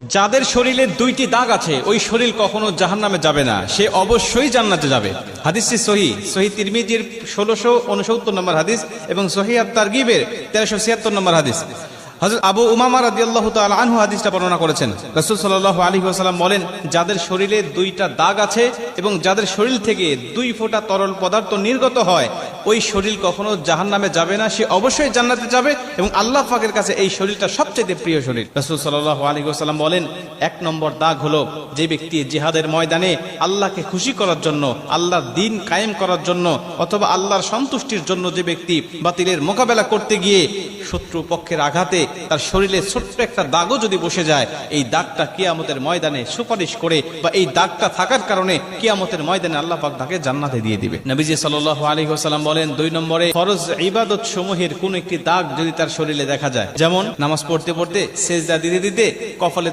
যাদের শরীরে দুইটি দাগ আছে ওই শরীর কখনো জাহান্নামে যাবে না, সে অবশ্যই জান্নাতে যাবে। হাদিসটি সহিহ তিরমিজির 1669 নম্বর হাদিস এবং সহিহ আত-তারগিবের 1376 নম্বর হাদিস। হযরত আবু উমামা রাদিয়াল্লাহু তাআলা আনহু হাদিসটা বর্ণনা করেছেন। রাসূল সাল্লাল্লাহু আলাইহি ওয়াসাল্লাম বলেন, যাদের শরীরে দুইটা দাগ আছে এবং যাদের শরীর থেকে 2 ফোঁটা তরল পদার্থ নির্গত হয় ওই শরীর কখনো জাহান্নামে যাবে না, সে অবশ্যই জান্নাতে যাবে এবং আল্লাহ পাকের কাছে এই শরীরটা সবচেয়ে প্রিয় শরীর। রাসূল সাল্লাল্লাহু আলাইহি ওয়াসাল্লাম বলেন, 1 নম্বর দাগ হলো যে ব্যক্তি জিহাদের ময়দানে আল্লাহকে খুশি করার জন্য, আল্লাহর দ্বীন কায়েম করার জন্য অথবা আল্লাহর সন্তুষ্টির জন্য যে ব্যক্তি বাতিলের মোকাবেলা করতে গিয়ে শত্রু পক্ষের আঘাতে তার শরীরে ছোট্ট একটা দাগও যদি বসে যায়, এই দাগটা কিয়ামতের ময়দানে সুপারিশ করে বা এই দাগটা থাকার কারণে কিয়ামতের ময়দানে আল্লাহ পাক তাকে জান্নাতে দিয়ে দিবে। নবীজি সাল্লাল্লাহু আলাইহি ওয়াসাল্লাম বলেন, 2 নম্বরে ফরজ ইবাদত সমূহের কোন একটি দাগ যদি তার শরীরে দেখা যায়, যেমন নামাজ পড়তে পড়তে সেজদা দিতে দিতে কপালে